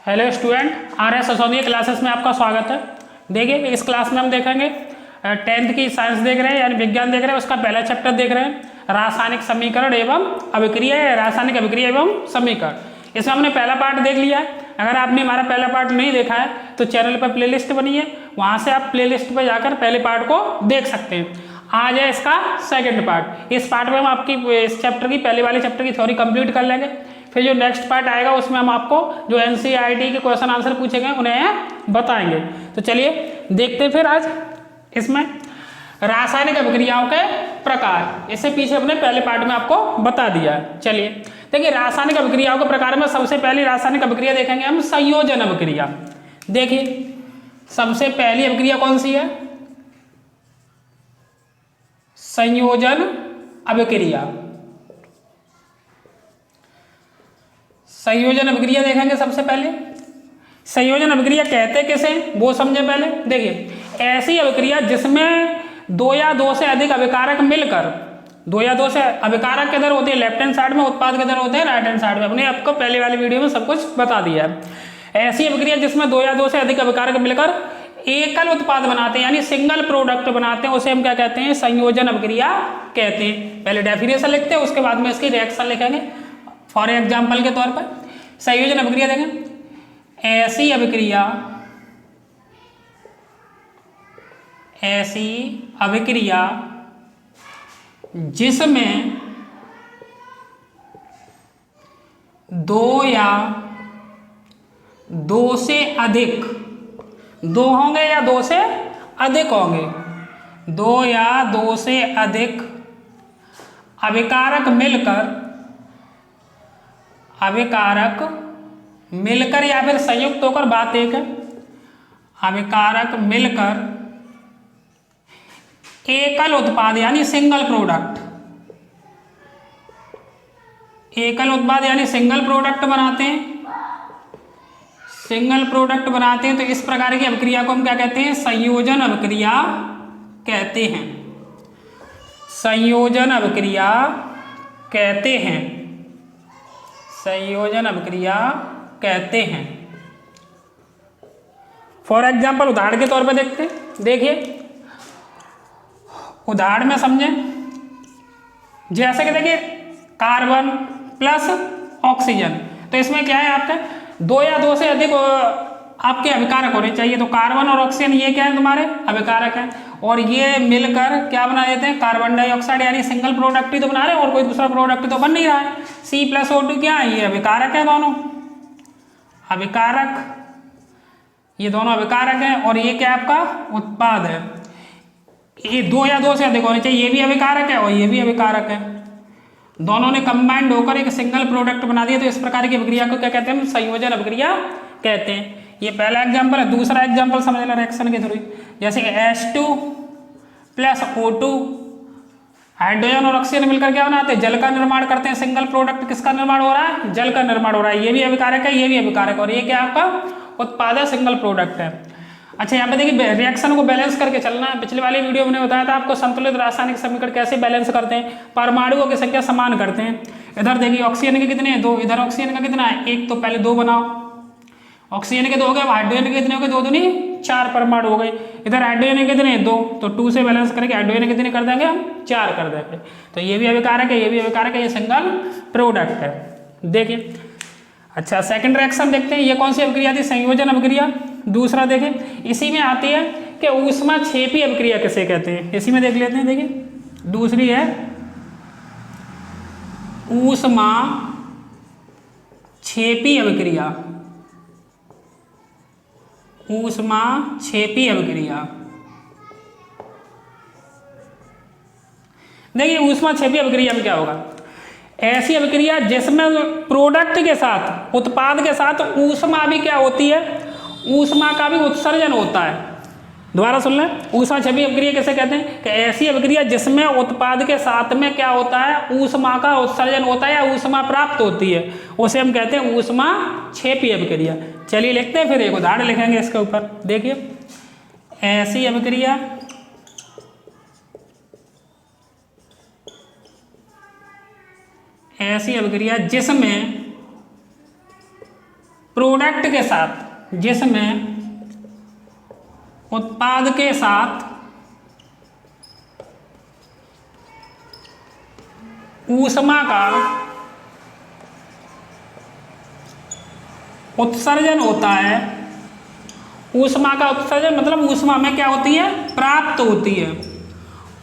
Hello student, RS Sisodia classes में आपका स्वागत है। देखिए इस क्लास में हम देखेंगे 10th की साइंस देख रहे हैं यानी विज्ञान देख रहे हैं। उसका पहला चैप्टर देख रहे हैं रासायनिक समीकरण एवं अभिक्रिया या रासायनिक अभिक्रिया एवं समीकरण। इसमें हमने पहला पार्ट देख लिया है। अगर आपने हमारा पहला पार्ट नहीं देखा है तो चैनल पर प्लेलिस्ट बनी है, वहाँ से आप प्लेलिस्ट पर जाकर पहले पार्ट को देख सकते हैं। आज है इसका सेकंड पार्ट। इस पार्ट में हम आपकी इस चैप्टर की पहले वाले चैप्टर की थ्योरी कंप्लीट कर लेंगे। फिर जो नेक्स्ट पार्ट आएगा उसमें हम आपको जो NCERT के क्वेश्चन आंसर पूछे गए उन्हें बताएंगे। तो चलिए देखते हैं फिर आज इसमें रासायनिक अभिक्रियाओं के प्रकार। इससे पीछे हमने पहले पार्ट में आपको बता दिया है। चलिए देखिए रासायनिक अभिक्रियाओं के प्रकार में सबसे पहली रासायनिक अभिक्रिया देखेंगे हम संयोजन अभिक्रिया। देखिए सबसे पहली अभिक्रिया कौन सी है? संयोजन अभिक्रिया। संयोजन अभिक्रिया देखेंगे सबसे पहले। संयोजन अभिक्रिया कहते किसे वो समझे पहले। देखिए ऐसी अभिक्रिया जिसमें दो या दो से अधिक अभिकारक मिलकर, दो या दो से अभिकारक किधर होते हैं लेफ्ट हैंड साइड में, उत्पाद किधर होते हैं राइट हैंड साइड में। अपने आपको पहले वाली वीडियो में सब कुछ बता दिया है। ऐसी अभिक्रिया जिसमें दो या दो से अधिक अभिकारक मिलकर एकल उत्पाद बनाते हैं यानी सिंगल प्रोडक्ट बनाते हैं, उसे हम क्या कहते हैं? संयोजन अभिक्रिया कहते हैं। पहले डेफिनेशन लिखते हैं, उसके बाद में इसकी रिएक्शन लिखेंगे। फॉर एग्जाम्पल के तौर पर संयोजन अभिक्रिया देखें। ऐसी अभिक्रिया जिसमें दो या दो से अधिक, दो होंगे या दो से अधिक होंगे, दो या दो से अधिक अभिकारक मिलकर या फिर संयुक्त होकर, बात एक है, अभिकारक मिलकर एकल उत्पाद यानी सिंगल प्रोडक्ट, एकल उत्पाद यानी सिंगल प्रोडक्ट बनाते हैं। सिंगल प्रोडक्ट बनाते हैं तो इस प्रकार की अभिक्रिया को हम क्या कहते हैं? संयोजन अभिक्रिया कहते हैं। संयोजन अभिक्रिया कहते हैं। संयोजन अभिक्रिया कहते हैं। फॉर एग्जाम्पल उदाहरण के तौर पर देखते हैं। देखिए उदाहरण में समझें, जैसे कि देखिए कार्बन प्लस ऑक्सीजन, तो इसमें क्या है आपका दो या दो से अधिक आपके अभिकारक होने चाहिए। तो कार्बन और ऑक्सीजन ये क्या है? तुम्हारे अभिकारक है, और ये मिलकर क्या बना देते हैं? कार्बन डाइऑक्साइड, यानी सिंगल प्रोडक्ट ही तो बना रहे हैं और कोई दूसरा प्रोडक्ट तो बन नहीं रहा है। C+O2 क्या है? ये अभिकारक है, दोनों अभिकारक, ये दोनों अभिकारक है, और ये क्या आपका उत्पाद है। ये दो या दो से अधिक होने चाहिए, ये भी अभिकारक है और ये भी अभिकारक है, दोनों ने कंबाइंड होकर एक सिंगल प्रोडक्ट बना दिया। तो इस प्रकार की अभिक्रिया को क्या कहते हैं? हम संयोजन अभिक्रिया कहते हैं। ये पहला एग्जांपल है। दूसरा एग्जांपल समझ लेना रिएक्शन के थ्रू, जैसे कि H2 प्लस O2, हाइड्रोजन और ऑक्सीजन मिलकर क्या बनाते हैं? जल का निर्माण करते हैं। सिंगल प्रोडक्ट किसका निर्माण हो रहा है? जल का निर्माण हो रहा है। ये भी अभिकारक है, ये भी अभिकारक, और ये क्या आपका उत्पाद है, सिंगल प्रोडक्ट है। अच्छा यहाँ पे देखिए रिएक्शन को बैलेंस करके चलना है। पिछले वाली वीडियो में बताया था आपको संतुलित रासायनिक समीकरण कैसे बैलेंस करते हैं, परमाणुओं की संख्या समान करते हैं। इधर देखिए ऑक्सीजन के कितने हैं? दो। इधर ऑक्सीजन का कितना है? एक। तो पहले दो बनाओ, ऑक्सीजन के दो हो गए, हाइड्रोजन के कितने हो गए? दो दूनी चार परमाणु हो गए। इधर हाइड्रोजन के कितने? दो। तो 2 से बैलेंस करके हाइड्रोजन कितने कर देंगे हम? 4 कर देंगे। तो ये भी अभिकारक है, ये भी अभिकारक है, ये सिंगल प्रोडक्ट है। देखिए अच्छा सेकंड रिएक्शन देखते हैं। ये कौन सी अभिक्रिया थी? संयोजन अभिक्रिया। दूसरा देखें, इसी में आती है कि ऊष्माक्षेपी अभिक्रिया किसे कहते हैं। इसी में देख लेते हैं। देखिए दूसरी है ऊष्माक्षेपी अभिक्रिया। ऊष्माक्षेपी अभिक्रिया। देखिए ऊष्माक्षेपी अभिक्रिया में क्या होगा? ऐसी अभिक्रिया जिसमें प्रोडक्ट के साथ, उत्पाद के साथ ऊष्मा भी क्या होती है? ऊष्मा का भी उत्सर्जन होता है। दोबारा सुन लें, ऊष्माक्षेपी अभिक्रिया किसे कहते हैं? कि ऐसी अभिक्रिया जिसमें उत्पाद के साथ में क्या होता है? ऊष्मा का उत्सर्जन होता है या ऊष्मा प्राप्त होती है, उसे हम कहते हैं ऊष्माक्षेपी अभिक्रिया। चलिए लिखते हैं, फिर एक उदाहरण लिखेंगे इसके ऊपर। देखिए ऐसी अभिक्रिया ऐसी अभिक्रिया जिसमें प्रोडक्ट के साथ, जिसमें उत्पाद के साथ ऊष्मा का उत्सर्जन होता है। ऊष्मा का उत्सर्जन मतलब ऊष्मा में क्या होती है, प्राप्त होती है।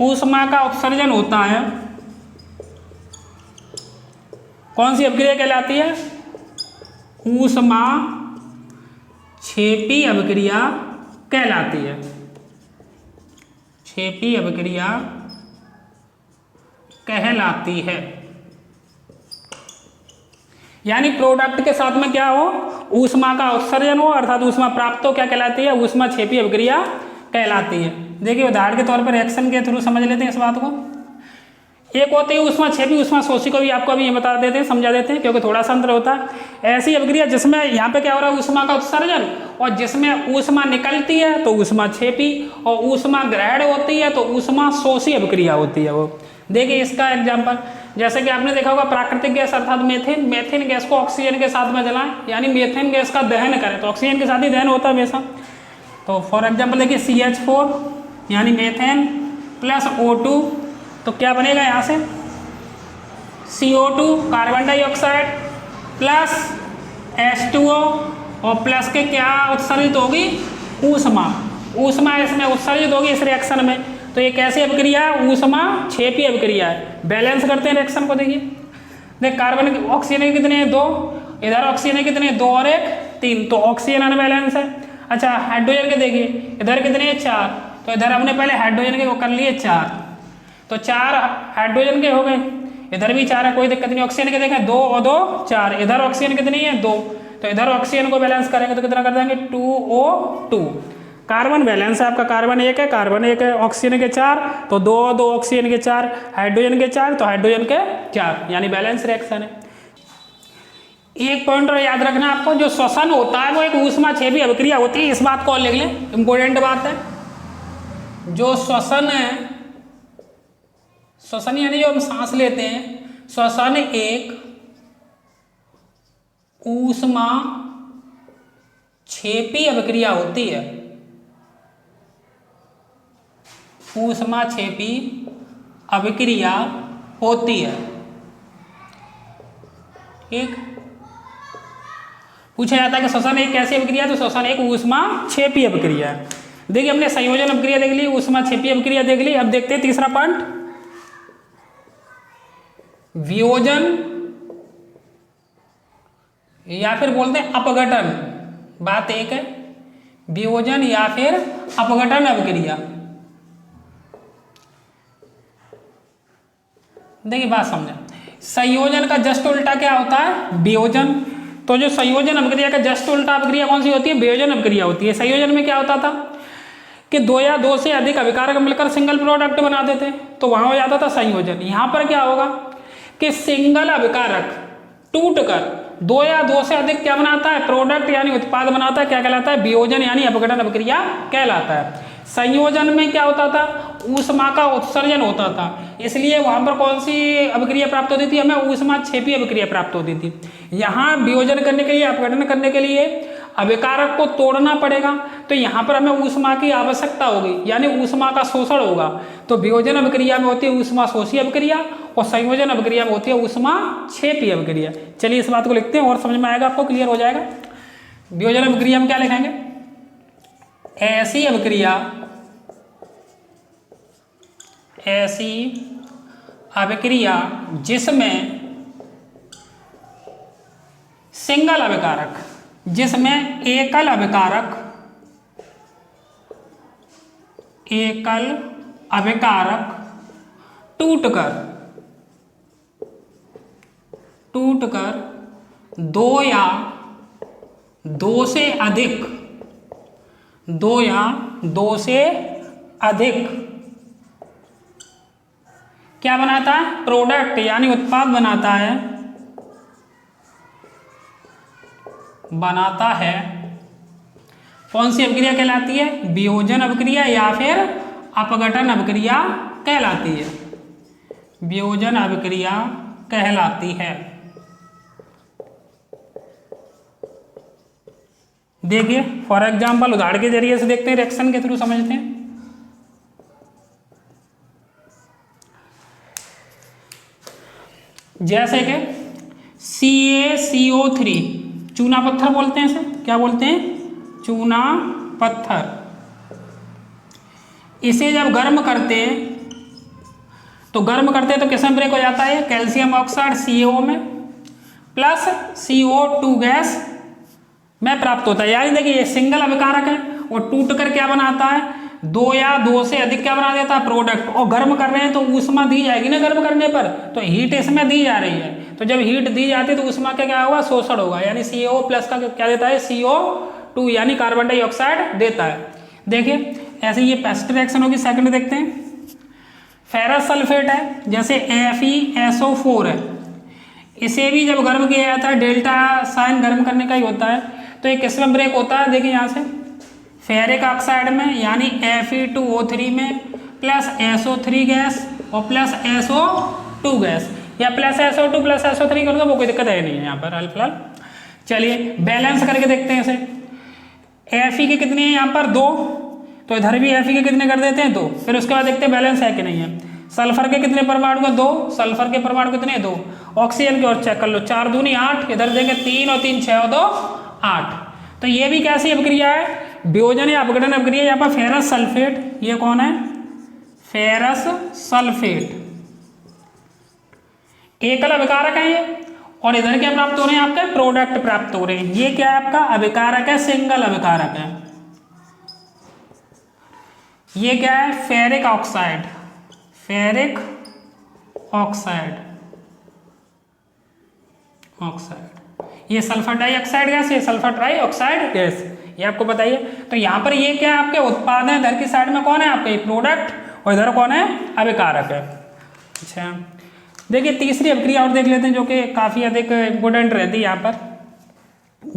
ऊष्मा का उत्सर्जन होता है, कौन सी अभिक्रिया कहलाती है, ऊष्मा क्षेपी अभिक्रिया कहलाती है। क्षेपी अभिक्रिया कहलाती है। यानी प्रोडक्ट के साथ में क्या हो, ऊष्मा का उत्सर्जन हो अर्थात ऊष्मा प्राप्त हो, क्या कहलाती है, ऊष्मा क्षेपी अभिक्रिया कहलाती है। देखिए उदाहरण के तौर पर रिएक्शन के थ्रू समझ लेते हैं इस बात को। एक होती है ऊष्मा क्षेपी, ऊष्मा शोषी को भी आपको अभी ये बता देते हैं, समझा देते हैं, क्योंकि थोड़ा सा अंतर होता है। ऐसी अभिक्रिया जिसमें यहाँ पे क्या हो रहा है, ऊष्मा का उत्सर्जन, और जिसमें ऊष्मा निकलती है तो ऊष्मा क्षेपी, और ऊष्मा ग्रहण होती है तो ऊष्मा शोषी अभिक्रिया होती है वो। देखिए इसका एग्जाम्पल, जैसे कि आपने देखा होगा प्राकृतिक गैस अर्थात मेथेन, मेथेन गैस को ऑक्सीजन के साथ में जलाएं, यानी मेथेन गैस का दहन करें तो ऑक्सीजन के साथ ही दहन होता है हमेशा। तो फॉर एग्जाम्पल देखिए CH4 यानी मेथेन प्लस O2, तो क्या बनेगा यहाँ से, CO2 carbon dioxide plus H2O, और प्लस के क्या उत्सर्जित होगी, ऊष्मा। ऊष्मा इसमें उत्सर्जित होगी इस रिएक्शन में। तो ये कैसी अभिक्रिया है, ऊष्मा क्षेपी अभिक्रिया है। बैलेंस करते हैं रिएक्शन को। देखिए देख कार्बन ऑक्सीजन के कितने हैं, 2, इधर ऑक्सीजन के कितने, 2 और 1 3, तो ऑक्सीजन अनबैलेंस है। अच्छा हाइड्रोजन के देखिए इधर कितने हैं, 4, तो इधर हमने पहले हाइड्रोजन के वो कर लिए 4, तो 4 हाइड्रोजन के हो गए, इधर भी 4 है, कोई दिक्कत नहीं। ऑक्सीजन के देखें 2 और 2 4, इधर ऑक्सीजन कितनी है, 2, तो इधर ऑक्सीजन को बैलेंस करेंगे तो कितना कर देंगे, 2O2। कार्बन बैलेंस है आपका, कार्बन 1 है, कार्बन 1 है, ऑक्सीजन के 4, तो 2 और 2 ऑक्सीजन के 4, हाइड्रोजन के 4, तो हाइड्रोजन के 4, यानी बैलेंस रिएक्शन है। एक पॉइंट और याद रखना आपको, जो श्वसन होता है वो एक ऊष्मा क्षेपी अभिक्रिया होती है। इस बात को और लिख लें, इंपॉर्टेंट बात है। जो श्वसन है, श्वसन यानी जो हम सांस लेते हैं, श्वसन एक ऊष्मा क्षेपी अभिक्रिया होती है। ऊष्मा क्षेपी अभिक्रिया होती है। ठीक, पूछा जाता है कि श्वसन एक कैसी अभिक्रिया है, तो श्वसन एक ऊष्मा क्षेपी अभिक्रिया है। देखिए हमने संयोजन अभिक्रिया देख ली, ऊष्मा क्षेपी अभिक्रिया देख ली। अब देखते हैं तीसरा पॉइंट, वियोजन या फिर बोलते हैं अपघटन। बात एक है, वियोजन या फिर अपघटन अभिक्रिया। देखिए बात समझे, संयोजन का जस्ट उल्टा क्या होता है, वियोजन। तो जो संयोजन अभिक्रिया का जस्ट उल्टा अभिक्रिया कौन सी होती है, वियोजन अभिक्रिया होती है। संयोजन में क्या होता था कि 2 या 2 से अधिक अभिकारक मिलकर सिंगल प्रोडक्ट बनाते थे, तो वहां हो जाता था संयोजन। यहां पर क्या होगा कि सिंगल अभिकारक टूटकर 2 या 2 से अधिक क्या बनाता है, प्रोडक्ट यानी उत्पाद बनाता है, क्या कहलाता है, वियोजन यानी अपघटन अभिक्रिया कहलाता है। संयोजन में क्या होता था, ऊष्मा का उत्सर्जन होता था, इसलिए वहां पर कौन सी अभिक्रिया प्राप्त होती थी, हमें ऊष्मा क्षेपी अभिक्रिया प्राप्त होती थी। यहाँ वियोजन करने के लिए, अपघटन करने के लिए अभिकारक को तोड़ना पड़ेगा, तो यहाँ पर हमें ऊष्मा की आवश्यकता होगी, यानी ऊष्मा का शोषण होगा। तो वियोजन अभिक्रिया में होती है ऊष्मा शोषी अभिक्रिया, और संयोजन अभिक्रिया में होती है ऊष्मा क्षेपी अभिक्रिया। चलिए इस बात को लिखते हैं और समझ में आएगा, आपको क्लियर हो जाएगा। वियोजन अभिक्रिया में क्या लिखेंगे, ऐसी अभिक्रिया जिसमें सिंगल अभिकारक, जिसमें एकल अभिकारक टूटकर 2 या 2 से अधिक क्या बनाता है, प्रोडक्ट यानी उत्पाद बनाता है। कौन सी अभिक्रिया कहलाती है, वियोजन अभिक्रिया या फिर अपघटन अभिक्रिया कहलाती है। वियोजन अभिक्रिया कहलाती है। देखिए फॉर एग्जाम्पल उदाहरण के जरिए से देखते हैं, रिएक्शन के थ्रू समझते हैं। जैसे कि CaCO3 चूना पत्थर बोलते हैं इसे, क्या बोलते हैं? चूना पत्थर। इसे जब गर्म करते हैं तो किसमें ब्रेक हो जाता है? कैल्शियम ऑक्साइड CO में प्लस CO2 गैस में प्राप्त होता है। यानी देखिए ये सिंगल अभिकारक है और टूट कर क्या बनाता है? दो या दो से अधिक क्या बना देता है? प्रोडक्ट। और गर्म कर रहे हैं तो ऊष्मा दी जाएगी ना गर्म करने पर, तो हीट इसमें दी जा रही है। तो जब हीट दी जाती है तो ऊष्मा का क्या होगा? शोषण होगा। यानी CO प्लस का क्या देता है? CO2 यानी कार्बन डाइऑक्साइड देता है। देखिए ऐसे ये फर्स्ट रिएक्शन होगी। सेकंड देखते हैं। फेरस सल्फेट है, जैसे FeSO4 है, इसे भी जब गर्म किया जाता है, डेल्टा साइन गर्म करने का ही होता है, तो ये किस में ब्रेक होता है? देखिए यहाँ से फेरिक ऑक्साइड में, यानी Fe2O3 में प्लस SO3 गैस और प्लस SO2 गैस, या प्लस SO2 प्लस SO3 कर दो, वो कोई दिक्कत है नहीं है यहाँ पर फिलहाल। चलिए बैलेंस करके देखते हैं इसे। Fe के कितने हैं यहाँ पर? 2, तो इधर भी Fe के कितने कर देते हैं? 2। फिर उसके बाद देखते हैं बैलेंस है कि नहीं है। सल्फर के कितने परमाणु को? 2। सल्फर के परमाणु कितने? 2। ऑक्सीजन की ओर चेक कर लो, 4 दूनी 8, इधर देंगे 3 और 3 6 और 2 8। तो ये भी कैसी अभिक्रिया है? वियोजन या अपघटन अभिक्रिया। यहाँ पर फेरस सल्फेट, ये कौन है? फेरस सल्फेट एकल अभिकारक है ये, और इधर क्या प्राप्त हो रहे हैं? आपके प्रोडक्ट प्राप्त हो रहे हैं। ये क्या है? आपका अभिकारक है, सिंगल अभिकारक है। ये क्या है? फेरिक ऑक्साइड, फेरिक ऑक्साइड, ये सल्फर डाइऑक्साइड गैस, ये सल्फर ट्राइऑक्साइड गैस, ये आपको बताइए। तो यहाँ पर ये क्या आपके उत्पाद है? इधर की साइड में कौन है? आपके प्रोडक्ट, और इधर कौन है? अभिकारक है। अच्छा देखिए तीसरी अभिक्रिया और देख लेते हैं जो कि काफ़ी अधिक इम्पोर्टेंट रहती है यहाँ पर।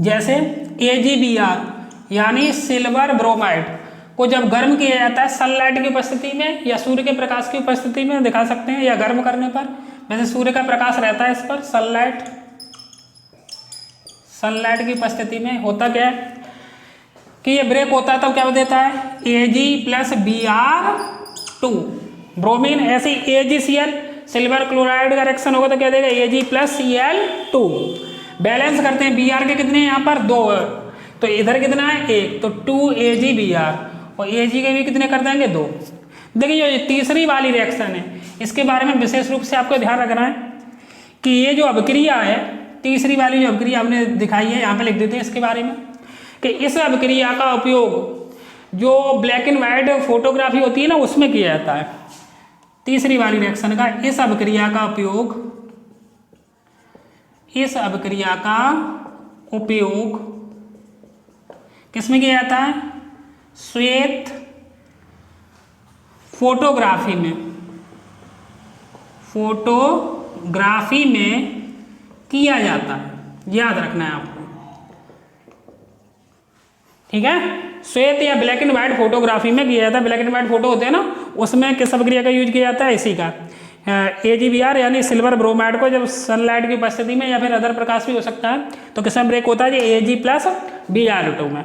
जैसे AgBr यानी सिल्वर ब्रोमाइड को जब गर्म किया जाता है सनलाइट की उपस्थिति में या सूर्य के प्रकाश की उपस्थिति में, दिखा सकते हैं, या गर्म करने पर, वैसे सूर्य का प्रकाश रहता है इस पर, सनलाइट की उपस्थिति में होता क्या है कि ये ब्रेक होता है, तब क्या देता है? Ag+Br2 bromine. ऐसे AgCl सिल्वर क्लोराइड का रिएक्शन होगा तो क्या देगा? Ag+Cl2। बैलेंस करते हैं, Br के कितने हैं यहाँ पर? 2, तो इधर कितना है? 1, तो 2Ag_Br, और Ag के भी कितने कर देंगे? 2। देखिए ये तीसरी वाली रिएक्शन है, इसके बारे में विशेष रूप से आपको ध्यान रखना है कि ये जो अभिक्रिया है, तीसरी वाली जो अभिक्रिया हमने दिखाई है, यहाँ पे लिख देते हैं इसके बारे में कि इस अभिक्रिया का उपयोग जो ब्लैक एंड वाइट फोटोग्राफी होती है ना, उसमें किया जाता है। तीसरी वाली रिएक्शन का इस अभिक्रिया का उपयोग किसमें किया जाता है? श्वेत फोटोग्राफी में किया जाता है, याद रखना है आपको, ठीक है। श्वेत या ब्लैक एंड व्हाइट फोटोग्राफी में किया जाता है। ब्लैक एंड व्हाइट फोटो होते हैं ना, उसमें किस अभिक्रिया का यूज किया जाता है? इसी का AgBr यानी सिल्वर ब्रोमाइड को जब सनलाइट की उपस्थिति में या फिर अदर प्रकाश भी हो सकता है तो किसमें ब्रेक होता है? Ag+Br2 में।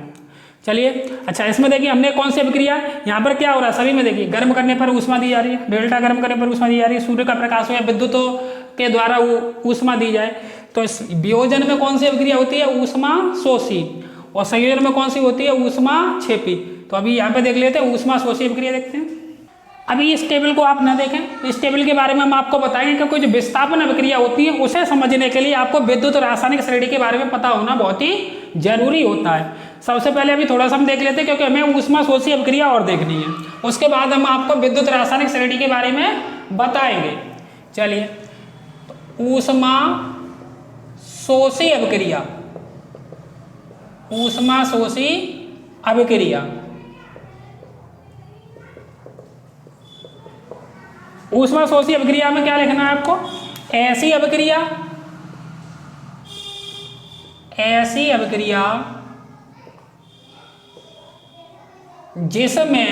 चलिए अच्छा इसमें देखिए हमने कौन सी अभिक्रिया, यहाँ पर क्या हो रहा है? सभी में देखिए गर्म करने पर ऊष्मा दी जा रही है, डेल्टा गर्म करने पर ऊष्मा दी जा रही है, सूर्य का प्रकाश हो या विद्युतों के द्वारा ऊष्मा दी जाए। तो इस वियोजन में कौन सी अभिक्रिया होती है? ऊष्मा शोषी। और संयोजन में कौन सी होती है? ऊष्मा क्षेपी। तो अभी यहाँ पे देख लेते हैं ऊष्मा शोषी अभिक्रिया देखते हैं। अभी इस टेबल को आप ना देखें, इस टेबल के बारे में हम आपको बताएंगे कि कोई जो विस्थापन अभिक्रिया होती है उसे समझने के लिए आपको विद्युत रासायनिक श्रेणी के बारे में पता होना बहुत ही जरूरी होता है। सबसे पहले अभी थोड़ा सा हम देख लेते हैं क्योंकि हमें ऊष्मा शोषी अभिक्रिया और देखनी है, उसके बाद हम आपको विद्युत रासायनिक श्रेणी के बारे में बताएंगे। चलिए ऊष्मा शोषी अभिक्रिया, ऊष्मा शोषी अभिक्रिया, ऊष्मा शोषी अभिक्रिया में क्या लिखना है आपको? ऐसी अभिक्रिया जिसमें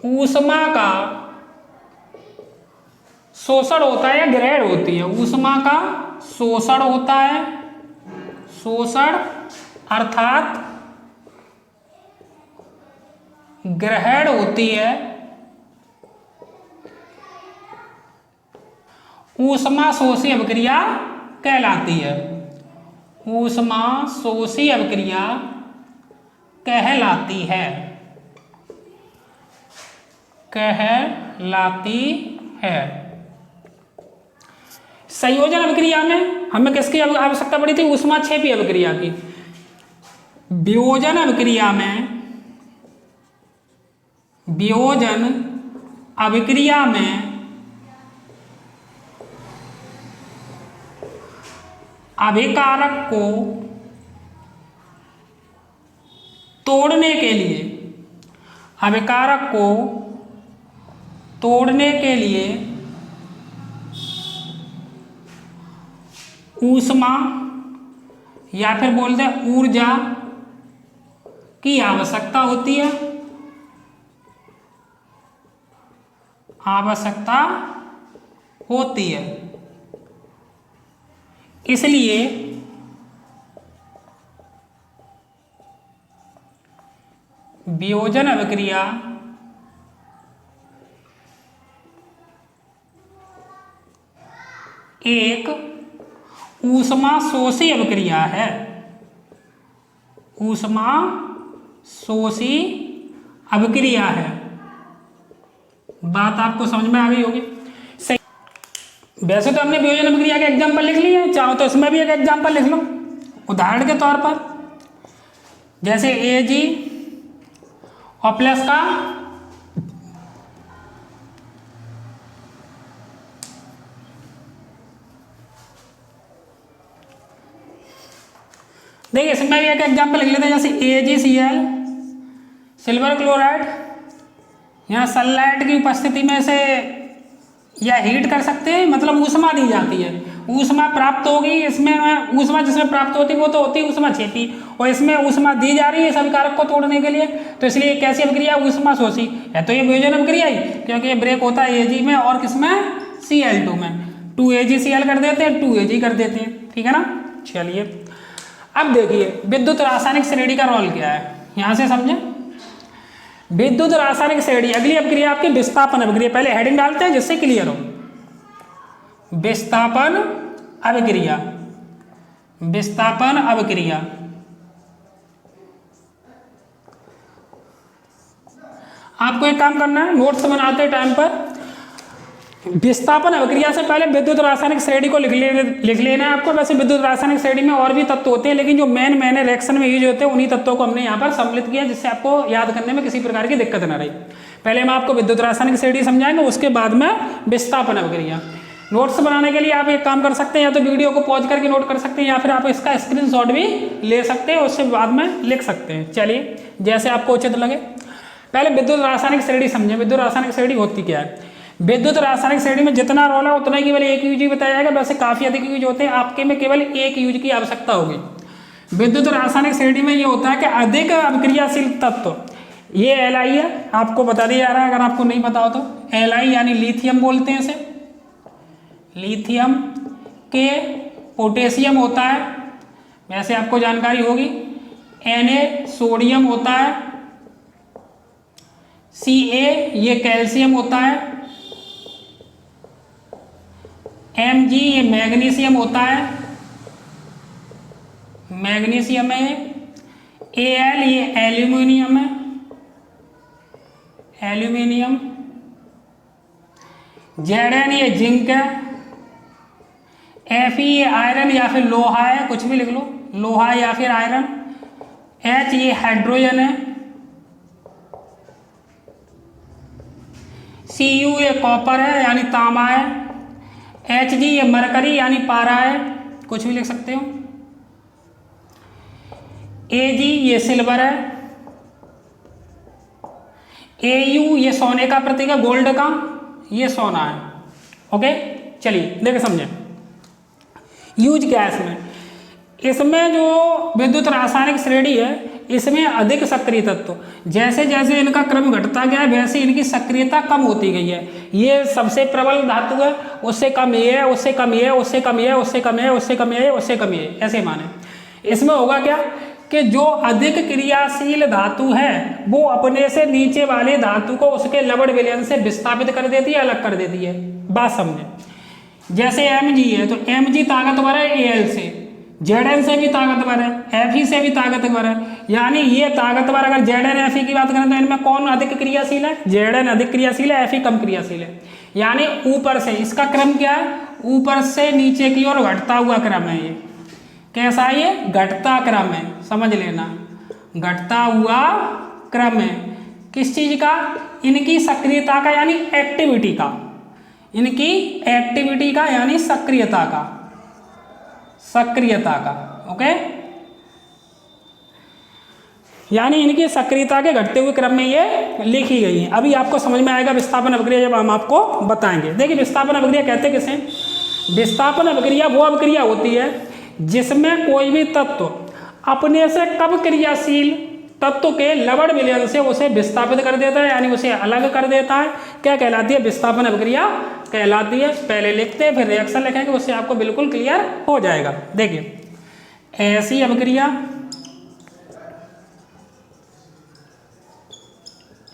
ऊष्मा का शोषण होता है या ग्रहण होती है। ऊष्मा का शोषण होता है शोषण अर्थात ग्रहण होती है, ऊष्मा शोषी अभिक्रिया कहलाती है। ऊष्मा शोषी अभिक्रिया कहलाती है, कहलाती है। संयोजन अभिक्रिया में हमें किसकी आवश्यकता पड़ी थी? ऊष्माक्षेपी अभिक्रिया की। वियोजन अभिक्रिया में, वियोजन अभिक्रिया में अभिकारक को तोड़ने के लिए, अभिकारक को तोड़ने के लिए ऊष्मा या फिर बोलते हैं ऊर्जा की आवश्यकता होती है, आवश्यकता होती है। इसलिए वियोजन अभिक्रिया एक ऊष्मा शोषी अभिक्रिया है, ऊष्मा शोषी अभिक्रिया है। बात आपको समझ में आ गई होगी। सही। वैसे तो हमने वियोजन अभिक्रिया के एग्जाम्पल लिख लिए, चाहो तो इसमें भी एक एग्जाम्पल लिख लो उदाहरण के तौर पर। जैसे Ag और प्लस का देखिए, इसमें भी एक एग्जाम्पल लिख लेते हैं। जैसे AgCl सिल्वर क्लोराइड, यहाँ सनलाइट की उपस्थिति में से या हीट कर सकते हैं, मतलब ऊष्मा दी जाती है, ऊष्मा प्राप्त होगी। इसमें ऊष्मा जिसमें प्राप्त होती है वो तो होती है ऊष्माक्षेपी, और इसमें ऊष्मा दी जा रही है इस अभिकारक को तोड़ने के लिए, तो इसलिए कैसी अभिक्रिया? ऊष्मा शोषी है। तो ये वियोजन अभिक्रिया ही, क्योंकि ये ब्रेक होता है Ag में और किसमें? Cl2 में। 2AgCl कर देते हैं, 2Ag कर देते हैं, ठीक है ना। चलिए अब देखिए विद्युत रासायनिक श्रेणी का रोल क्या है, यहां से समझें। विद्युत रासायनिक श्रेणी, अगली अभिक्रिया आपकी विस्थापन अभिक्रिया। पहले हेडिंग डालते हैं जिससे क्लियर हो। विस्थापन अभिक्रिया, विस्थापन अभिक्रिया आपको एक काम करना है, नोट्स बनाते टाइम पर विस्थापन अभिक्रिया से पहले विद्युत रासायनिक श्रेणी को लिख लेना है आपको। वैसे विद्युत रासायनिक श्रेणी में और भी तत्व होते हैं, लेकिन जो मेन रिएक्शन में यूज होते हैं उन्हीं तत्वों को हमने यहाँ पर सम्मिलित किया, जिससे आपको याद करने में किसी प्रकार की दिक्कत न रही। पहले हम आपको विद्युत रासायनिक श्रेणी समझाएंगे, उसके बाद में विस्थापन अभिक्रिया। नोट्स बनाने के लिए आप एक काम कर सकते हैं, या तो वीडियो को पॉज करके नोट कर सकते हैं, या फिर आप इसका स्क्रीनशॉट भी ले सकते हैं, उससे बाद में लिख सकते हैं। चलिए जैसे आपको उचित लगे। पहले विद्युत रासायनिक श्रेणी समझें। विद्युत रासायनिक श्रेणी होती क्या है? विद्युत रासायनिक श्रेणी में जितना रोल है उतना केवल एक यूज ही बताया जाएगा, वैसे काफी अधिक यूज होते हैं, आपके में केवल एक यूज की आवश्यकता होगी। विद्युत रासायनिक श्रेणी में ये होता है कि अधिक अभिक्रियाशील तत्व, ये Li है, आपको बता दिया जा रहा है अगर आपको नहीं पता हो तो। Li यानी लिथियम बोलते हैं इसे, लिथियम के पोटेशियम होता है, वैसे आपको जानकारी होगी। Na सोडियम होता है, Ca ये कैल्शियम होता है, Mg ये मैग्नीशियम होता है, मैग्नीशियम है। Al ये एल्यूमिनियम है, एल्यूमिनियम। Zn ये जिंक है, Fe ये आयरन या फिर लोहा है, कुछ भी लिख लो, लोहा या फिर आयरन। H ये हाइड्रोजन है, Cu ये कॉपर है यानी तांबा है, Hg ये मरकरी यानी पारा है, कुछ भी लिख सकते हो। Ag ये सिल्वर है, Au ये सोने का प्रतीक है, गोल्ड का, ये सोना है। ओके चलिए देखिए समझें यूज क्या है इसमें। इसमें जो विद्युत रासायनिक श्रेणी है इसमें अधिक सक्रिय तत्व, जैसे जैसे इनका क्रम घटता गया है वैसे इनकी सक्रियता कम होती गई है। ये सबसे प्रबल धातु है, उससे कम ये है, उससे कम ये है, उससे कम ये है, उससे कम ये है, उससे कम ये है, उससे कम ये है, ऐसे माने। इसमें होगा क्या कि जो अधिक क्रियाशील धातु है वो अपने से नीचे वाले धातु को उसके लवण विलयन से विस्थापित कर देती है, अलग कर देती है। बात समझे, जैसे Mg है तो Mg ताकतवर है Al से, Zn से भी ताकतवर है, Fe से भी ताकतवर है। यानी ये ताकतवर, अगर Zn Fe की बात करें तो इनमें कौन अधिक क्रियाशील है? Zn अधिक क्रियाशील है, Fe कम क्रियाशील है। यानी ऊपर से, इसका क्रम क्या है? ऊपर से नीचे की ओर घटता हुआ क्रम है। ये कैसा है? ये घटता क्रम है, समझ लेना, घटता हुआ क्रम है। किस चीज का? इनकी सक्रियता का, यानी एक्टिविटी का, इनकी एक्टिविटी का यानी सक्रियता का, सक्रियता का, ओके। यानी इनकी सक्रियता के घटते हुए क्रम में ये लिखी गई है। अभी आपको समझ में आएगा विस्थापन अभिक्रिया जब हम आपको बताएंगे। देखिए विस्थापन अभिक्रिया कहते किसे? विस्थापन अभिक्रिया वो अभिक्रिया होती है जिसमें कोई भी तत्व अपने से कम क्रियाशील तत्व के लवण विलयन से उसे विस्थापित कर देता है, यानी उसे अलग कर देता है। क्या कहलाती है? विस्थापन अभिक्रिया कहलाती है। पहले लिखते हैं फिर रिएक्शन लिखेंगे, उससे आपको बिल्कुल क्लियर हो जाएगा। देखिए ऐसी अभिक्रिया,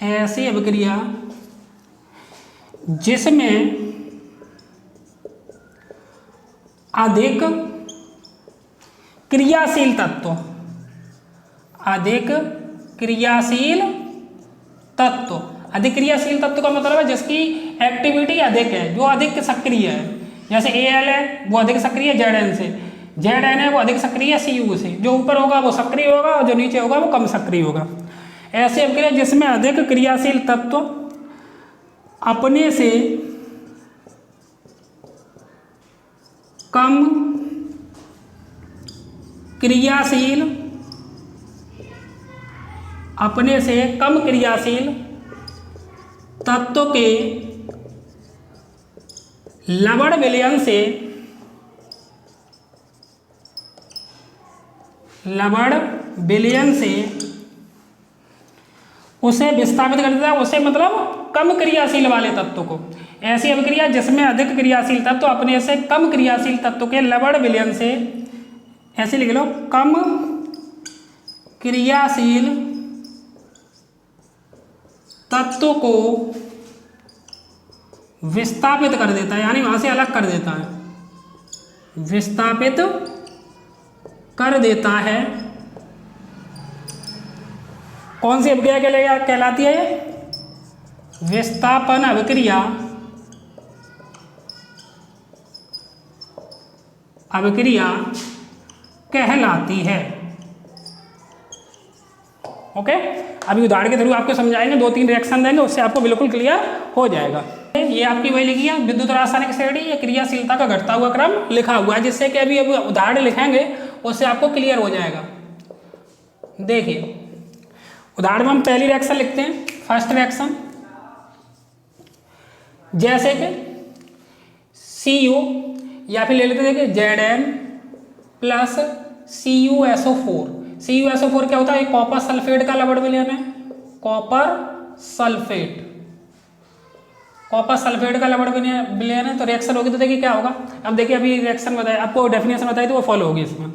ऐसी अभिक्रिया जिसमें अधिक क्रियाशील तत्व, अधिक क्रियाशील तत्व, अधिक क्रियाशील तत्व का मतलब है जिसकी एक्टिविटी अधिक है, जो अधिक सक्रिय है। जैसे Al है वो अधिक सक्रिय Zn से, Zn है वो अधिक सक्रिय Cu से। जो ऊपर होगा वो सक्रिय होगा और जो नीचे होगा वो कम सक्रिय होगा। ऐसी अभिक्रिया जिसमें अधिक क्रियाशील तत्व अपने से कम क्रियाशील, अपने से कम क्रियाशील तत्व के लवण विलयन से, लवण विलयन से उसे विस्थापित कर देता है। उसे मतलब कम क्रियाशील वाले तत्व को। ऐसी अभिक्रिया जिसमें अधिक क्रियाशील तत्व अपने से कम क्रियाशील तत्व के लवण विलयन से, ऐसे लिख लो, कम क्रियाशील तत्व को विस्थापित कर देता है, यानी वहां से अलग कर देता है, विस्थापित कर देता है। कौन सी अभिक्रिया के लिए कहलाती है? विस्थापन अभिक्रिया, अभिक्रिया कहलाती है। ओके, अभी उदाहरण के थ्रू आपको समझाएंगे, 2-3 रिएक्शन देंगे, उससे आपको बिल्कुल क्लियर हो जाएगा। ये आपकी वही लिखी है विद्युत रासायनिक श्रेणी, ये क्रियाशीलता का घटता हुआ क्रम लिखा हुआ है, जिससे कि अभी उदाहरण लिखेंगे उससे आपको क्लियर हो जाएगा। देखिए उदाहरण में हम पहली रिएक्शन लिखते हैं, फर्स्ट रिएक्शन। जैसे कि Cu या फिर ले लेते हैं, देखिए Zn प्लस CuSO4। CuSO4 क्या होता है? कॉपर सल्फेट का लवण विलयन है, कॉपर सल्फेट, कॉपर सल्फेट का लवण विलयन है। तो रिएक्शन होगी तो देखिए क्या होगा। अब देखिए अभी रिएक्शन बताया आपको, डेफिनेशन बताई तो वो फॉलो होगी। इसमें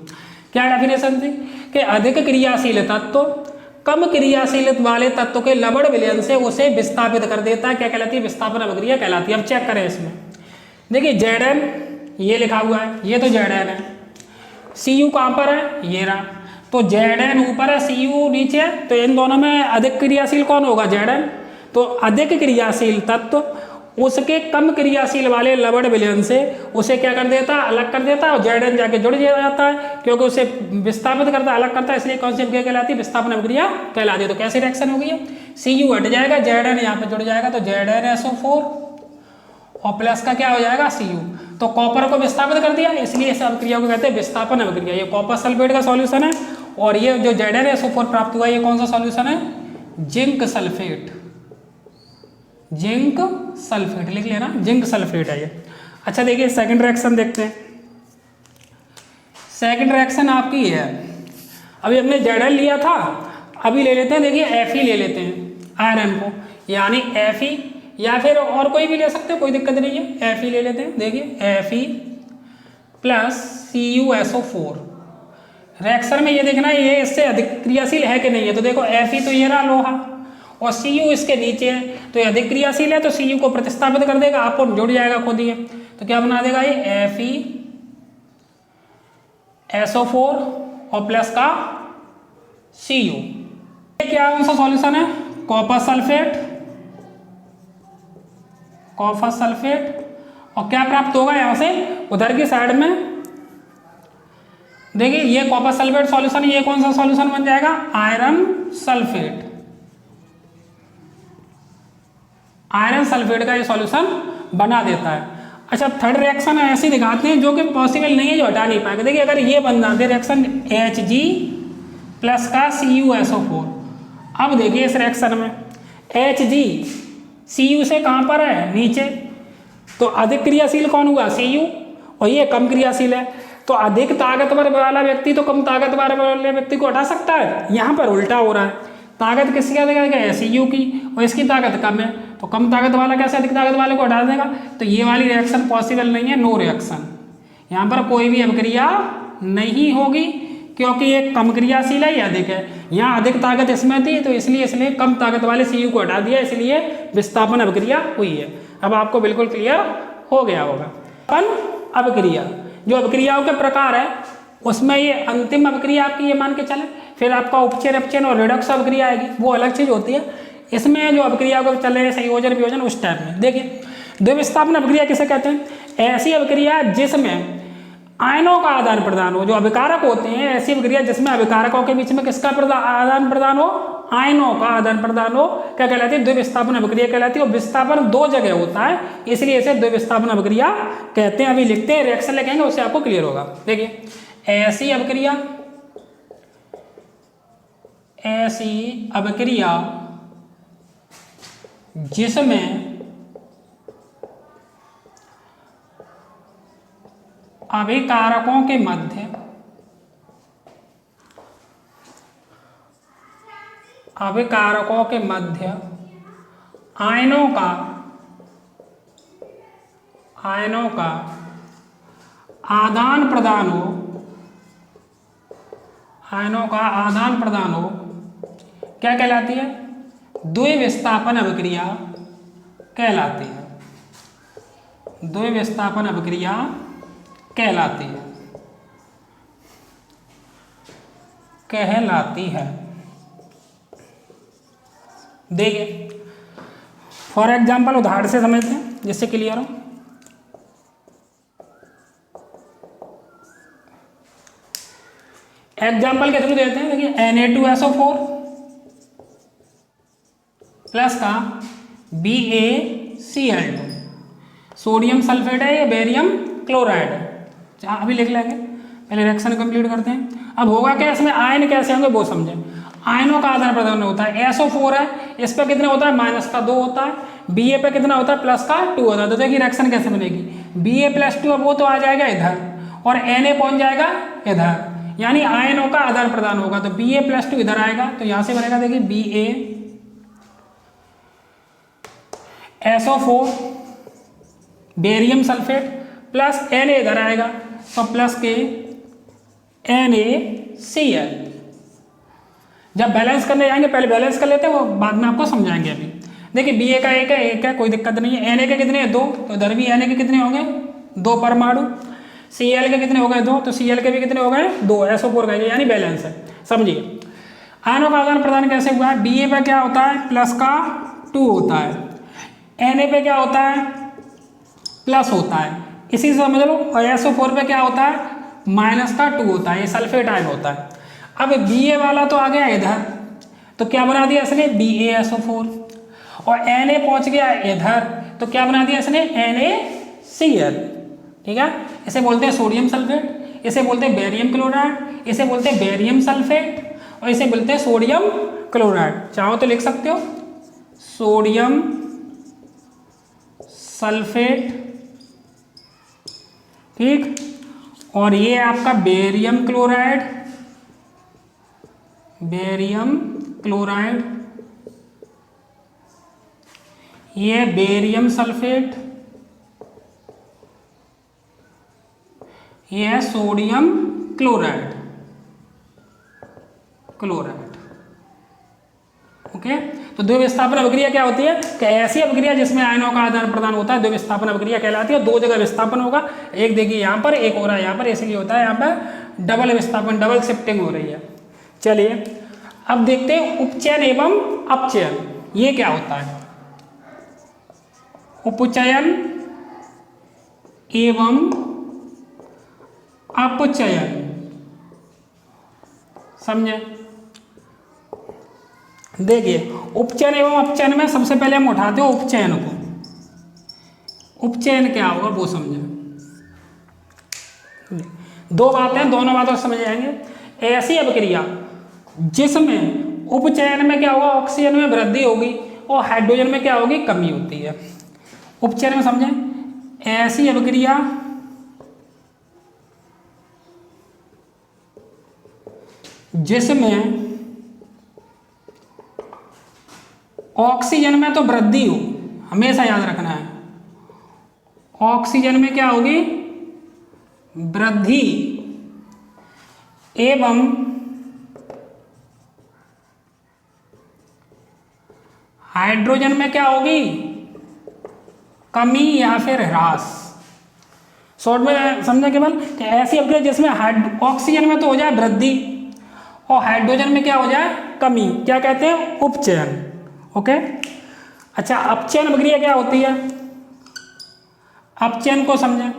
क्या डेफिनेशन थी कि अधिक क्रियाशील तत्व कम क्रियाशील वाले तत्व के लवण विलयन से उसे विस्थापित कर देता है। क्या कहलाती है? विस्थापन अभिक्रिया कहलाती है। अब चेक करें इसमें, देखिए Zn ये लिखा हुआ है, ये तो Zn है, Cu कहाँ पर है? ये रहा। तो Zn ऊपर है, Cu नीचे है, तो इन दोनों में अधिक क्रियाशील कौन होगा? Zn। तो अधिक क्रियाशील तत्व उसके कम क्रियाशील वाले लवण विलयन से उसे क्या कर देता है? अलग कर देता है, और Zn जाके जुड़ जाता है, क्योंकि उसे विस्थापित करता है, अलग करता है, इसलिए कौन सी अभिक्रिया कहलाती है? विस्थापन अभिक्रिया कहलाती है। तो कैसी रिएक्शन होगी? Cu हट जाएगा, Zn यहाँ पे जुड़ जाएगा, तो ZnSO4 और प्लस का क्या हो जाएगा? Cu। तो कॉपर को विस्थापित कर दिया, इसलिए इस अभिक्रिया को कहते हैं विस्थापन अभिक्रिया। ये कॉपर सल्फेट का सॉल्यूशन है, और ये जो ZnSO4 प्राप्त हुआ, ये कौन सा सॉल्यूशन है? जिंक सल्फेट, जिंक सल्फेट लिख लेना, जिंक सल्फेट है ये। अच्छा देखिए सेकंड रिएक्शन देखते हैं। सेकंड रिएक्शन आपकी है, अभी हमने Zn लिया था, अभी ले लेते हैं, देखिए Fe ले लेते हैं आयरन को, यानी Fe, या फिर और कोई भी ले सकते हो, कोई दिक्कत नहीं है। Fe ले लेते हैं, देखिए Fe प्लस CuSO4, रिएक्शन में ये देखना है ये इससे अधिक क्रियाशील है कि नहीं है। तो देखो Fe तो ये रहा लोहा और Cu इसके नीचे है, तो ये अधिक क्रियाशील है, तो Cu को प्रतिस्थापित कर देगा, आपको जुड़ जाएगा खुद ही। तो क्या बना देगा ये FeSO4 और प्लस का Cu। ये क्या कौन सा सॉल्यूशन है? Copper sulphate. और क्या प्राप्त होगा यहाँ से उधर की साइड में, देखिए ये कॉपर सल्फेट सॉल्यूशन, ये कौन सा सॉल्यूशन बन जाएगा? आयरन सल्फेट का ये सॉल्यूशन बना देता है। अच्छा, थर्ड रिएक्शन ऐसी दिखाते हैं जो कि पॉसिबल नहीं है, जो हटा नहीं पाएगा। देखिए अगर ये बन जाते रिएक्शन Hg प्लस का CuSO4। अब देखिए इस रिएक्शन में Hg Cu से कहाँ पर है? नीचे, तो अधिक क्रियाशील कौन हुआ? Cu, और ये कम क्रियाशील है। तो अधिक ताकतवर वाला व्यक्ति तो कम ताकतवर वाले व्यक्ति को हटा सकता है, यहाँ पर उल्टा हो रहा है। ताकत किसकी है? Cu की, और इसकी ताकत कम है, तो कम ताकत वाला कैसे अधिक ताकत वाले को हटा देगा? तो ये वाली रिएक्शन पॉसिबल नहीं है, नो रिएक्शन। यहाँ पर कोई भी अभिक्रिया नहीं होगी क्योंकि ये कम क्रियाशील है, ये अधिक है। यहाँ अधिक ताकत इसमें थी, तो इसलिए कम ताकत वाले Cu को हटा दिया, इसलिए विस्थापन अभिक्रिया हुई है। अब आपको बिल्कुल क्लियर हो गया होगा। अभिक्रिया, जो अभिक्रियाओं के प्रकार है उसमें ये अंतिम अभिक्रिया आपकी ये मान के चले, फिर आपका उपचयन अपचयन और रिडक्स अभिक्रिया आएगी, वो अलग चीज होती है। इसमें जो अभिक्रिया को चल रहे हैं संयोजन वियोजन उस टाइप में। देखिए द्विविस्थापन अभिक्रिया किसे कहते हैं? ऐसी अभिक्रिया जिसमें आयनों का आदान प्रदान हो, जो अभिकारक होते हैं, ऐसी अभिक्रिया जिसमें अभिकारकों के बीच में किसका आदान प्रदान हो? आयनों का आदान प्रदान हो, क्या कहलाती है? द्विविस्थापन अभिक्रिया कहलाती है। और विस्थापन दो जगह होता है, इसलिए इसे द्विविस्थापन अभिक्रिया कहते हैं। अभी लिखते हैं, रिएक्शन लिखेंगे, उससे आपको क्लियर होगा। देखिए ऐसी अभिक्रिया जिसमें अभिकारकों के मध्य आयनों का आदान प्रदान हो, क्या कहलाती है? द्विविस्थापन अभिक्रिया कहलाती है। द्विविस्थापन अभिक्रिया कहलाती है। देखिए फॉर एग्जाम्पल उदाहरण से समझते हैं जिससे क्लियर हो। एग्जाम्पल के थ्रू देते हैं। देखिए Na2SO4 प्लस का BaCl2, सोडियम सल्फेट है या बेरियम क्लोराइड है। अभी लिख लेंगे, पहले रिएक्शन कंप्लीट करते हैं। अब होगा क्या, इसमें आयन कैसे होंगे वो समझें। आयनों का आदान प्रदान होता है। SO4 है, इस पर कितना होता है? -2 होता है। Ba पे कितना होता है? +2 होता है। तो देखिए रिएक्शन कैसे बनेगी, Ba+2 अब वो तो आ जाएगा इधर और Na पहुंच जाएगा इधर, यानी आयनों का आदान प्रदान होगा। तो Ba+2 इधर आएगा, तो यहां से बनेगा देखिए BaSO4 barium sulphate plus Na इधर आएगा, तो प्लस के NaCl। जब बैलेंस करने जाएंगे, पहले बैलेंस कर लेते हैं, वो बाद में आपको समझाएंगे। अभी देखिए Ba का एक है, कोई दिक्कत नहीं है। Na के कितने हैं? 2, तो इधर भी Na के कितने होंगे? 2 परमाणु। Cl के कितने हो गए? 2, तो Cl के भी कितने हो गए? 2। SO4 का यानी बैलेंस है। समझिए आयनों का आदान प्रदान कैसे हुआ है। Ba पे क्या होता है? +2 होता है। Na पे क्या होता है? प्लस होता है, इसी से समझ लो। और SO4 पे क्या होता है? -2 होता है, ये सल्फेट आयन होता है। अब Ba वाला तो आ गया इधर, तो क्या बना दिया इसने? BaSO4। और Na पहुंच गया इधर, तो क्या बना दिया इसने? NaCl। ठीक है, इसे बोलते हैं सोडियम सल्फेट, इसे बोलते हैं बेरियम क्लोराइड, इसे बोलते हैं बेरियम सल्फेट, और इसे बोलते हैं सोडियम क्लोराइड। चाहो तो लिख सकते हो सोडियम सल्फेट, ठीक। और ये आपका बेरियम क्लोराइड, ये बेरियम सल्फेट, ये है सोडियम क्लोराइड। क्लोराइड। ओके, तो द्विविस्थापन अभिक्रिया क्या होती है कि ऐसी अभिक्रिया जिसमें आयनों का आदान प्रदान होता है द्विविस्थापन अभिक्रिया कहलाती है। दो जगह विस्थापन होगा, एक देखिए यहाँ पर, एक हो रहा है यहाँ पर, इसलिए होता है यहाँ पर डबल विस्थापन, डबल शिफ्टिंग हो रही है। चलिए अब देखते हैं उपचयन एवं अपचयन, ये क्या होता है। उपचयन एवं अपचयन, समझे। देखिए उपचयन एवं अपचयन में सबसे पहले हम उठाते हैं उपचयन को। उपचयन क्या होगा वो समझे। दो बातें, दोनों बातों समझ जाएंगे। ऐसी अभिक्रिया जिसमें उपचयन में क्या होगा, ऑक्सीजन में वृद्धि होगी और हाइड्रोजन में क्या होगी, कमी होती है। उपचयन में समझें, ऐसी अभिक्रिया जिसमें ऑक्सीजन में तो वृद्धि हो, हमेशा याद रखना है, ऑक्सीजन में क्या होगी, वृद्धि, एवं हाइड्रोजन में क्या होगी, कमी या फिर ह्रास। शॉर्ट में समझे केवल कि ऐसी अभिक्रिया जिसमें ऑक्सीजन में तो हो जाए वृद्धि और हाइड्रोजन में क्या हो जाए, कमी, क्या कहते हैं, उपचयन। ओके, अच्छा अपचयन अभिक्रिया क्या होती है, अपचयन को समझें।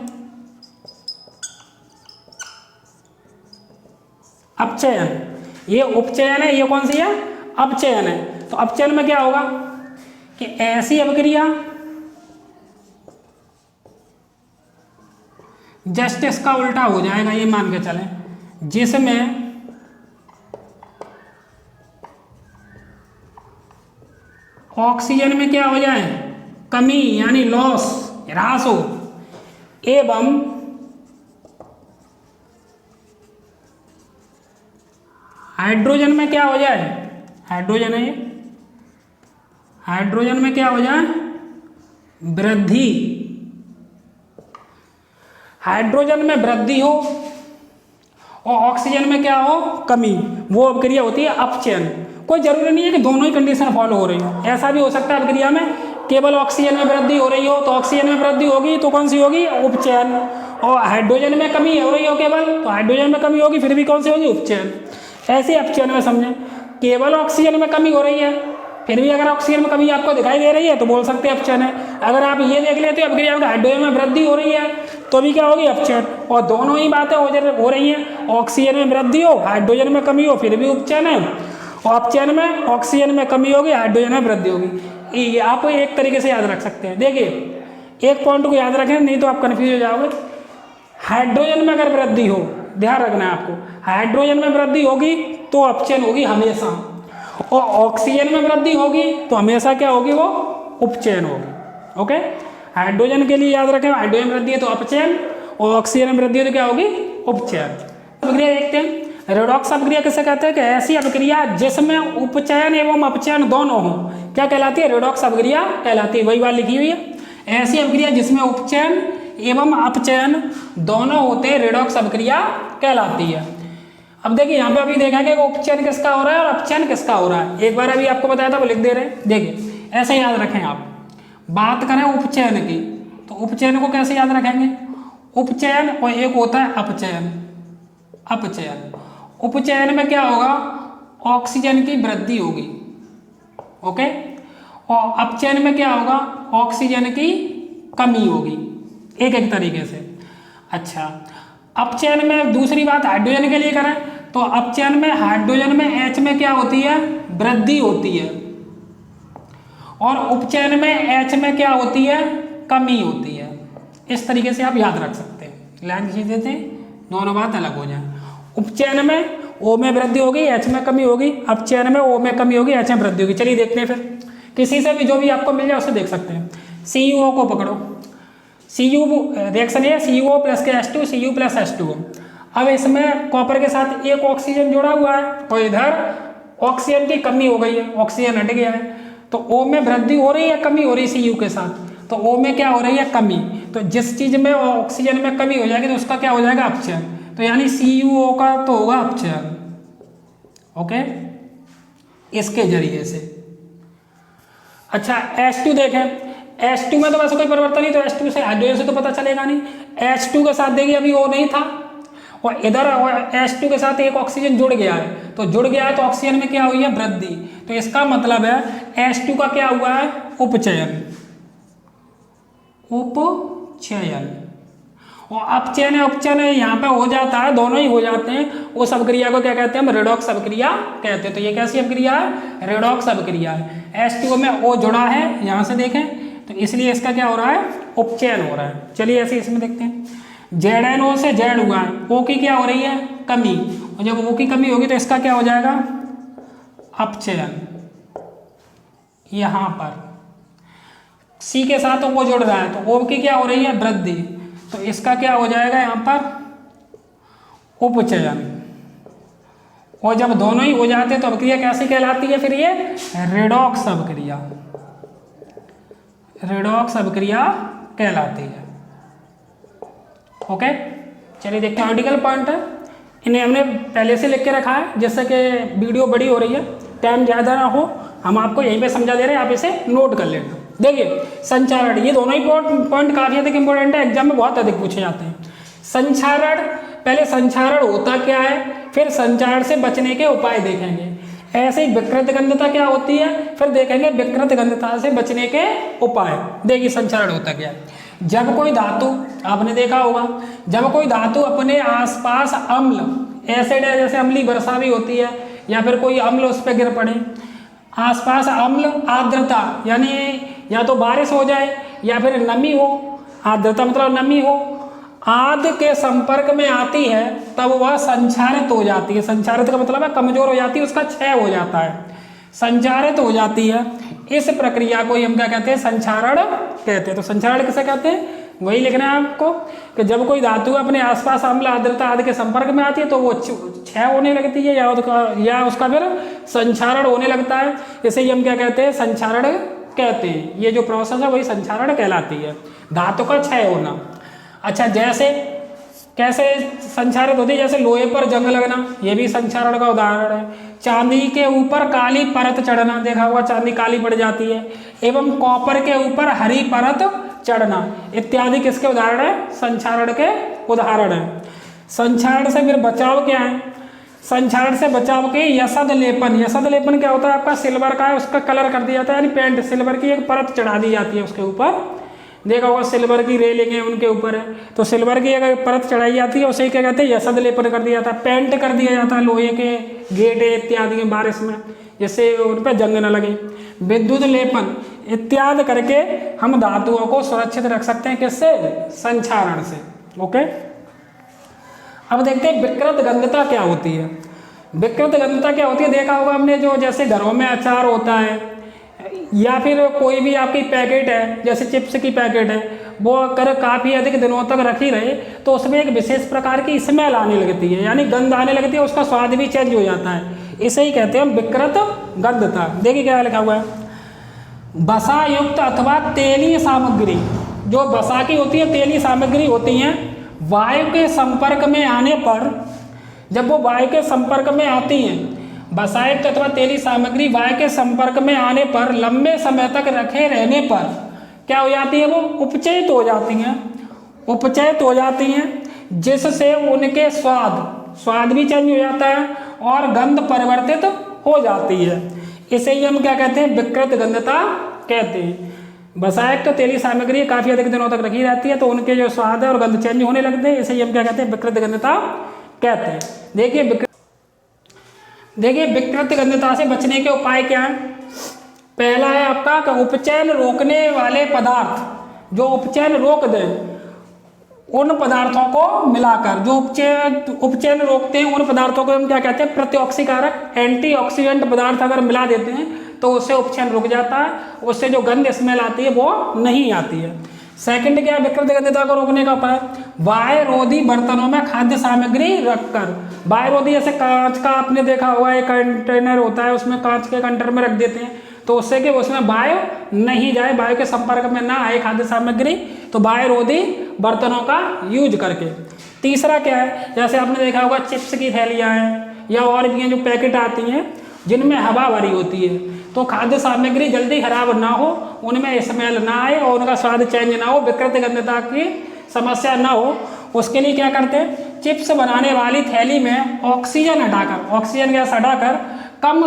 अपचयन, ये उपचयन है, ये कौन सी है, अपचयन है। तो अपचयन में क्या होगा कि ऐसी अभिक्रिया, जस्ट इसका उल्टा हो जाएगा, ये मान के चलें, जिसमें ऑक्सीजन में क्या हो जाए, कमी यानी लॉस, ह्रास हो, एवं हाइड्रोजन में क्या हो जाए, हाइड्रोजन है ये, हाइड्रोजन में क्या हो जाए, वृद्धि। हाइड्रोजन में वृद्धि हो और ऑक्सीजन में क्या हो, कमी, वो अभिक्रिया होती है अपचयन। कोई जरूरी नहीं है कि दोनों ही कंडीशन फॉलो हो रही हो, ऐसा भी हो सकता है अभिक्रिया में केवल ऑक्सीजन में वृद्धि हो रही हो तो ऑक्सीजन में वृद्धि होगी तो कौन सी होगी, उपचयन, और हाइड्रोजन में कमी हो रही हो केवल तो हाइड्रोजन में कमी होगी, फिर भी कौन सी होगी, उपचयन। ऐसे अपचयन में समझें, केवल ऑक्सीजन में कमी हो रही है फिर भी अगर ऑक्सीजन में कमी आपको दिखाई दे रही है तो बोल सकते हैं अपचयन है। अगर आप ये देख लेते हो अभिक्रिया में हाइड्रोजन में वृद्धि हो रही है तो भी क्या होगी, अपचयन। और दोनों ही बातें हो रही हैं, ऑक्सीजन में वृद्धि हो, हाइड्रोजन में कमी हो, फिर भी उपचयन है। और अपचयन में ऑक्सीजन में कमी होगी, हाइड्रोजन में वृद्धि होगी। ये आप एक तरीके से याद रख सकते हैं। देखिए एक पॉइंट को याद रखें, नहीं तो आप कन्फ्यूज हो जाओगे। हाइड्रोजन में अगर वृद्धि हो, ध्यान रखना है आपको, हाइड्रोजन में वृद्धि होगी तो अपचयन होगी हमेशा, और ऑक्सीजन में वृद्धि होगी तो हमेशा क्या होगी, वो उपचयन होगी। ओके, हाइड्रोजन के लिए याद रखें, हाइड्रोजन वृद्धि है तो अपचयन और ऑक्सीजन में वृद्धि है तो क्या होगी, उपचयन। अभिक्रिया देखते हैं, रेडॉक्स अभिक्रिया किसे कहते हैं कि ऐसी अभिक्रिया जिसमें उपचयन एवं अपचयन दोनों हो, क्या कहलाती है, रेडॉक्स अभिक्रिया कहलाती है। वही बात लिखी हुई है, ऐसी अभिक्रिया जिसमें उपचयन एवं अपचयन दोनों होते हैं रेडॉक्स अभिक्रिया कहलाती है। अब देखिए यहाँ पे अभी देखा कि उपचयन किसका हो रहा है और अपचयन किसका हो रहा है, एक बार अभी आपको बताया था वो लिख दे रहे हैं। देखिए ऐसे याद रखें, आप बात करें उपचयन की तो उपचयन को कैसे याद रखेंगे, उपचयन और एक होता है अपचयन। अपचयन, उपचयन में क्या होगा, ऑक्सीजन की वृद्धि होगी, ओके, और अपचयन में क्या होगा, ऑक्सीजन की कमी होगी, एक एक तरीके से। अच्छा, अपचयन में दूसरी बात हाइड्रोजन के लिए करें तो अपचयन में हाइड्रोजन में H में क्या होती है, वृद्धि होती है, और उपचयन में H में क्या होती है, कमी होती है। इस तरीके से आप याद रख सकते हैं, लाइन खींच देते हैं, दोनों बात अलग हो जाए। उपचयन में O में वृद्धि होगी, H में कमी होगी, अपचयन में O में कमी होगी, H में वृद्धि होगी। चलिए देखते हैं, फिर किसी से भी जो भी आपको मिल जाए उससे देख सकते हैं। CuO को पकड़ो, Cu रिएक्शन है CuO प्लस के H2, Cu प्लस H2O। अब इसमें कॉपर के साथ एक ऑक्सीजन जुड़ा हुआ है और इधर ऑक्सीजन की कमी हो गई है, ऑक्सीजन हट गया है, तो O में वृद्धि हो रही है, कमी हो रही है Cu के साथ, तो O में क्या हो रही है, कमी। तो जिस चीज़ में ऑक्सीजन में कमी हो जाएगी तो उसका क्या हो जाएगा, अपचयन। तो यानी CuO का तो होगा अपचयन, ओके, इसके जरिए से। अच्छा H2 देखें, H2 में तो वैसे कोई परिवर्तन नहीं, तो H2 से हाइड्रोजन से तो पता चलेगा नहीं। H2 के साथ देखिए अभी O नहीं था, और इधर H2 के साथ एक ऑक्सीजन जुड़ गया है, तो जुड़ गया है तो ऑक्सीजन में क्या हुई है, वृद्धि। तो इसका मतलब है H2 का क्या हुआ है, उपचयन। उपचयन और अपचयन है, उपचयन है, यहाँ पे हो जाता है, दोनों ही हो जाते हैं। उस अभिक्रिया को क्या कहते हैं, हम रेडॉक्स अभिक्रिया कहते हैं। तो ये कैसी अभिक्रिया है, रेडॉक्स अभिक्रिया है। H2O में O जुड़ा है, यहाँ से देखें, तो इसलिए इसका क्या हो रहा है, उपचयन हो रहा है। चलिए ऐसे इसमें देखते हैं, ZNO से Z हुआ है, O की क्या हो रही है, कमी, और जब O की कमी होगी तो इसका क्या हो जाएगा, अपचयन। यहाँ पर C के साथ O जुड़ रहा है, तो O की क्या हो रही है, वृद्धि, तो इसका क्या हो जाएगा यहाँ पर, उपचयन। और जब दोनों ही हो जाते हैं तो अभिक्रिया कैसी कहलाती है, फिर ये रेडॉक्स अभिक्रिया, रेडॉक्स अभिक्रिया कहलाती है। ओके, चलिए देखते हैं आर्टिकल पॉइंट है, इन्हें हमने पहले से लिख के रखा है जिससे कि वीडियो बड़ी हो रही है, टाइम ज़्यादा ना हो, हम आपको यहीं पे समझा दे रहे हैं, आप इसे नोट कर लेना। देखिए संचारण, ये दोनों ही पॉइंट काफ़ी अधिक इंपॉर्टेंट है, एग्जाम में बहुत अधिक पूछे जाते हैं। संचारण, पहले संचारण होता क्या है, फिर संचारण से बचने के उपाय देखेंगे। ऐसे ही विकृत गंधता क्या होती है, फिर देखेंगे विकृत गंधता से बचने के उपाय। देखिए संचारण होता क्या है, जब कोई धातु, आपने देखा होगा, जब कोई धातु अपने आसपास अम्ल, एसिड है जैसे अम्लीय वर्षा भी होती है, या फिर कोई अम्ल उस पर गिर पड़े, आसपास अम्ल, आर्द्रता यानी या तो बारिश हो जाए या फिर नमी हो, आर्द्रता मतलब नमी हो, आदि के संपर्क में आती है, तब वह संचारित हो जाती है। संचारित का मतलब है कमजोर हो जाती है, उसका क्षय हो जाता है, संचारित हो जाती है। इस प्रक्रिया को हम क्या कहते हैं, संचारण कहते हैं। तो संचारण किसे कहते हैं, वही लिखना है आपको कि जब कोई धातु अपने आसपास अम्ल, आर्द्रता आदि के संपर्क में आती है तो वो क्षय होने लगती है, या उसका फिर संचारण होने लगता है। इसे ही हम क्या कहते हैं, संचारण कहते हैं। ये जो प्रोसेस है वही संचारण कहलाती है, धातु का क्षय होना। अच्छा, जैसे कैसे संचारित होती है, जैसे लोहे पर जंग लगना, ये भी संचारण का उदाहरण है। चांदी के ऊपर काली परत चढ़ना, देखा हुआ चांदी काली पड़ जाती है, एवं कॉपर के ऊपर हरी परत चढ़ना इत्यादि किसके उदाहरण है, संचारण के उदाहरण है। संचारण से फिर बचाव क्या है, संचारण से बचाव के यसद लेपन। यसद लेपन क्या होता है, आपका सिल्वर का है, उसका कलर कर दिया जाता है, यानी पेंट, सिल्वर की एक परत चढ़ा दी जाती है उसके ऊपर। देखा होगा सिल्वर की रेलिंग है उनके ऊपर है, तो सिल्वर की अगर परत चढ़ाई जाती है उसे क्या कहते हैं, यसद लेपन कर दिया जाता है। पेंट कर दिया जाता है लोहे के गेट इत्यादि में बारिश में, जिससे उन पर जंग न लगे। विद्युत लेपन इत्यादि करके हम धातुओं को सुरक्षित रख सकते हैं, किससे, संचारण से। ओके, अब देखते हैं विकृत गंधता क्या होती है। विकृत गंधता क्या होती है, देखा होगा हमने, जो जैसे घरों में अचार होता है, या फिर कोई भी आपकी पैकेट है, जैसे चिप्स की पैकेट है, वो अगर काफ़ी अधिक दिनों तक रखी रहे तो उसमें एक विशेष प्रकार की स्मेल आने लगती है, यानी गंध आने लगती है, उसका स्वाद भी चेंज हो जाता है। इसे ही कहते हैं विकृत गंधता। देखिए क्या लिखा हुआ है, वसा युक्त अथवा तेलीय सामग्री, जो वसा की होती है, तेलीय सामग्री होती हैं, वायु के संपर्क में आने पर, जब वो वायु के संपर्क में आती हैं, वसायुक्त अथवा तेलीय सामग्री वायु के संपर्क में आने पर लंबे समय तक रखे रहने पर क्या हो जाती है, वो उपचयित हो जाती हैं, उपचयित हो जाती हैं, जिससे उनके स्वाद भी चेंज हो जाता है और गंध परिवर्तित हो जाती है। इसे ही हम क्या कहते हैं, विकृत गंधता कहते हैं। वसायुक्त तेलीय सामग्री काफ़ी अधिक दिनों तक रखी रहती है तो उनके जो स्वाद है और गंध चेंज होने लगते हैं, इसे ही हम क्या कहते हैं, विकृत गंधता कहते हैं। देखिए विकृत गंधता से बचने के उपाय क्या हैं। पहला है आपका उपचयन रोकने वाले पदार्थ, जो उपचयन रोक दें, उन पदार्थों को मिलाकर, जो उपचयन रोकते हैं उन पदार्थों को हम क्या कहते हैं, प्रतिऑक्सीकारक, एंटीऑक्सीडेंट पदार्थ अगर मिला देते हैं तो उससे उपचयन रुक जाता है, उससे जो गंध स्मेल आती है वो नहीं आती है। सेकंड क्या है विकृत गंधता को रोकने का उपाय, वायुरोधी बर्तनों में खाद्य सामग्री रखकर। वायुरोधी जैसे कांच का आपने देखा होगा, एक कंटेनर होता है, उसमें कांच के कंटेनर में रख देते हैं तो उससे कि उसमें वायु नहीं जाए, वायु के संपर्क में ना आए खाद्य सामग्री, तो वायुरोधी बर्तनों का यूज करके। तीसरा क्या है, जैसे आपने देखा होगा चिप्स की थैलियाँ हैं, या और भी हैं जो पैकेट आती हैं जिनमें हवा भरी होती है, तो खाद्य सामग्री जल्दी खराब ना हो, उनमें स्मेल ना आए और उनका स्वाद चेंज ना हो, विकृत गंधता की समस्या ना हो, उसके लिए क्या करते हैं, चिप्स बनाने वाली थैली में ऑक्सीजन गैस हटाकर कम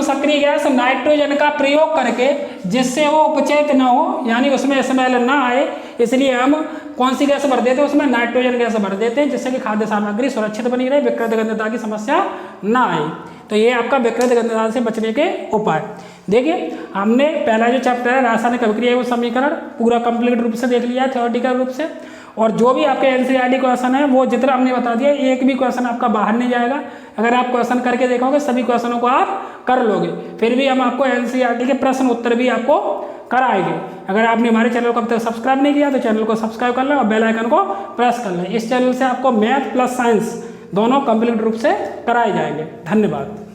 सक्रिय गैस नाइट्रोजन का प्रयोग करके, जिससे वो उपचयित ना हो, यानी उसमें स्मेल ना आए, इसलिए हम कौन सी गैस भर देते हैं, उसमें नाइट्रोजन गैस भर देते हैं, जिससे कि खाद्य सामग्री सुरक्षित बनी रहे, विकृत गंधता की समस्या ना आए। तो ये आपका विकृत गंधता से बचने के उपाय। देखिए हमने पहला जो चैप्टर है रासायनिक अभिक्रिया एवं समीकरण पूरा कंप्लीट रूप से देख लिया थ्योरेटिकल रूप से, और जो भी आपके एनसीईआरटी क्वेश्चन है वो जितना हमने बता दिया, एक भी क्वेश्चन आपका बाहर नहीं जाएगा। अगर आप क्वेश्चन करके देखोगे सभी क्वेश्चनों को आप कर लोगे, फिर भी हम आपको एनसीईआरटी के प्रश्न उत्तर भी आपको कराएंगे। अगर आपने हमारे चैनल को अब तक सब्सक्राइब नहीं किया तो चैनल को सब्सक्राइब कर लें और बेल आइकन को प्रेस कर लें। इस चैनल से आपको मैथ प्लस साइंस दोनों कंप्लीट रूप से कराए जाएंगे। धन्यवाद।